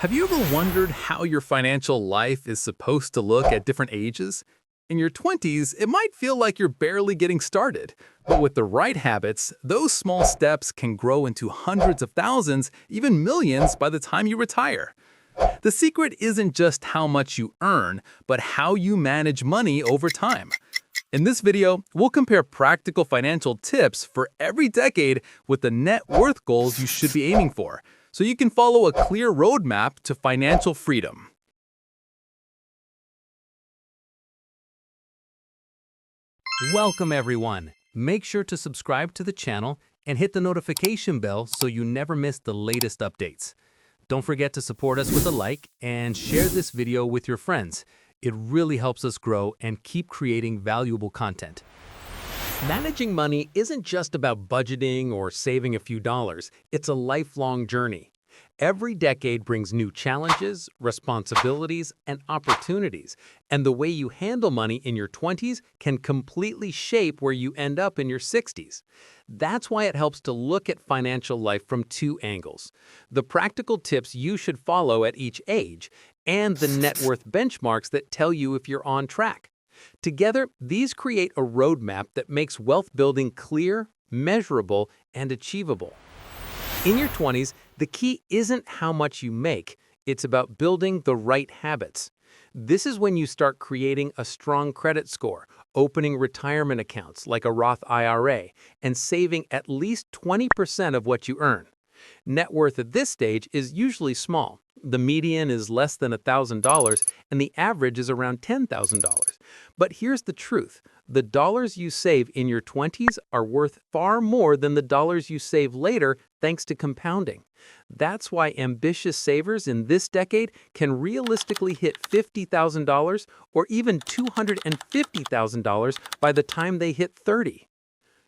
Have you ever wondered how your financial life is supposed to look at different ages? In your 20s, it might feel like you're barely getting started. But with the right habits, those small steps can grow into hundreds of thousands, even millions by the time you retire. The secret isn't just how much you earn, but how you manage money over time. In this video, we'll compare practical financial tips for every decade with the net worth goals you should be aiming for, so you can follow a clear roadmap to financial freedom. Welcome everyone! Make sure to subscribe to the channel and hit the notification bell so you never miss the latest updates. Don't forget to support us with a like and share this video with your friends. It really helps us grow and keep creating valuable content. Managing money isn't just about budgeting or saving a few dollars. It's a lifelong journey. Every decade brings new challenges, responsibilities, and opportunities, and the way you handle money in your 20s can completely shape where you end up in your 60s. That's why it helps to look at financial life from two angles: the practical tips you should follow at each age, and the net worth benchmarks that tell you if you're on track. Together, these create a roadmap that makes wealth building clear, measurable, and achievable. In your 20s, the key isn't how much you make, it's about building the right habits. This is when you start creating a strong credit score, opening retirement accounts like a Roth IRA, and saving at least 20% of what you earn. Net worth at this stage is usually small. The median is less than $1,000 and the average is around $10,000. But here's the truth. The dollars you save in your 20s are worth far more than the dollars you save later thanks to compounding. That's why ambitious savers in this decade can realistically hit $50,000 or even $250,000 by the time they hit 30.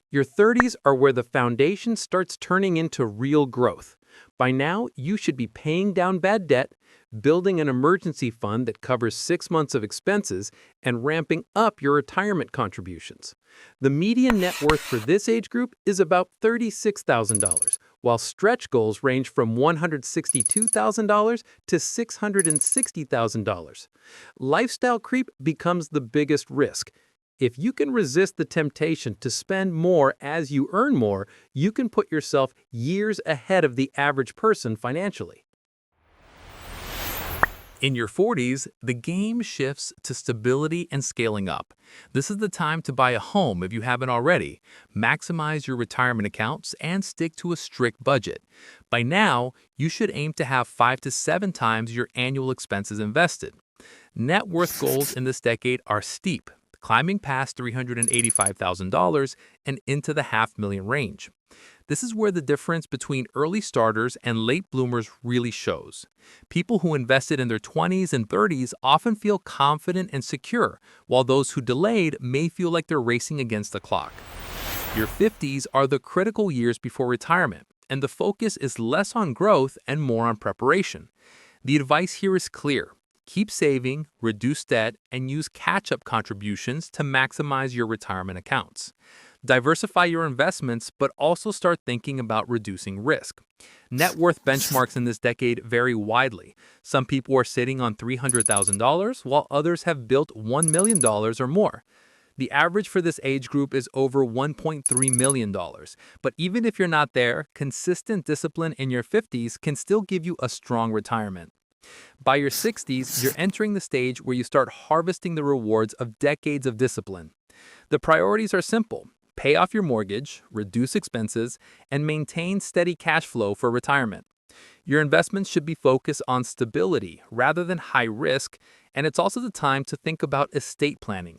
Your 30s are where the foundation starts turning into real growth. By now, you should be paying down bad debt, building an emergency fund that covers 6 months of expenses, and ramping up your retirement contributions. The median net worth for this age group is about $36,000, while stretch goals range from $162,000 to $660,000. Lifestyle creep becomes the biggest risk. If you can resist the temptation to spend more as you earn more, you can put yourself years ahead of the average person financially. In your 40s, the game shifts to stability and scaling up. This is the time to buy a home if you haven't already, maximize your retirement accounts, and stick to a strict budget. By now, you should aim to have 5 to 7 times your annual expenses invested. Net worth goals in this decade are steep, climbing past $385,000 and into the $500,000 range. This is where the difference between early starters and late bloomers really shows. People who invested in their 20s and 30s often feel confident and secure, while those who delayed may feel like they're racing against the clock. Your 50s are the critical years before retirement, and the focus is less on growth and more on preparation. The advice here is clear. Keep saving, reduce debt, and use catch-up contributions to maximize your retirement accounts. Diversify your investments, but also start thinking about reducing risk. Net worth benchmarks in this decade vary widely. Some people are sitting on $300,000, while others have built $1 million or more. The average for this age group is over $1.3 million. But even if you're not there, consistent discipline in your 50s can still give you a strong retirement. By your 60s, you're entering the stage where you start harvesting the rewards of decades of discipline. The priorities are simple: pay off your mortgage, reduce expenses, and maintain steady cash flow for retirement. Your investments should be focused on stability rather than high risk, and it's also the time to think about estate planning.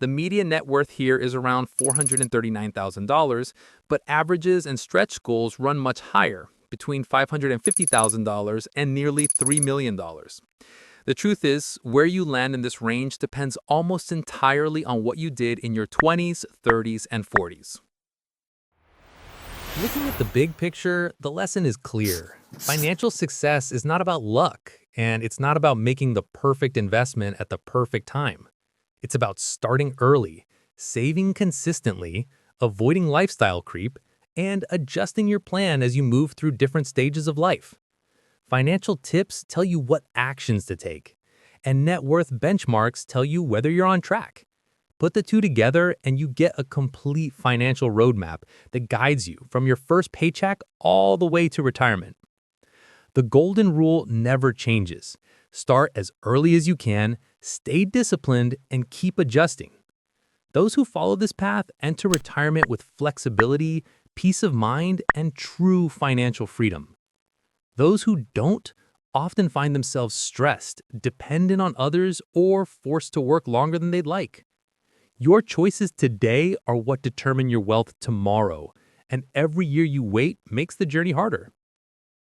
The median net worth here is around $439,000, but averages and stretch goals run much higher, between $550,000 and nearly $3 million. The truth is, where you land in this range depends almost entirely on what you did in your 20s, 30s, and 40s. Looking at the big picture, the lesson is clear. Financial success is not about luck, and it's not about making the perfect investment at the perfect time. It's about starting early, saving consistently, avoiding lifestyle creep, and adjusting your plan as you move through different stages of life. Financial tips tell you what actions to take, and net worth benchmarks tell you whether you're on track. Put the two together and you get a complete financial roadmap that guides you from your first paycheck all the way to retirement. The golden rule never changes. Start as early as you can, stay disciplined, and keep adjusting. Those who follow this path enter retirement with flexibility, peace of mind, and true financial freedom. Those who don't often find themselves stressed, dependent on others, or forced to work longer than they'd like. Your choices today are what determine your wealth tomorrow, and every year you wait makes the journey harder.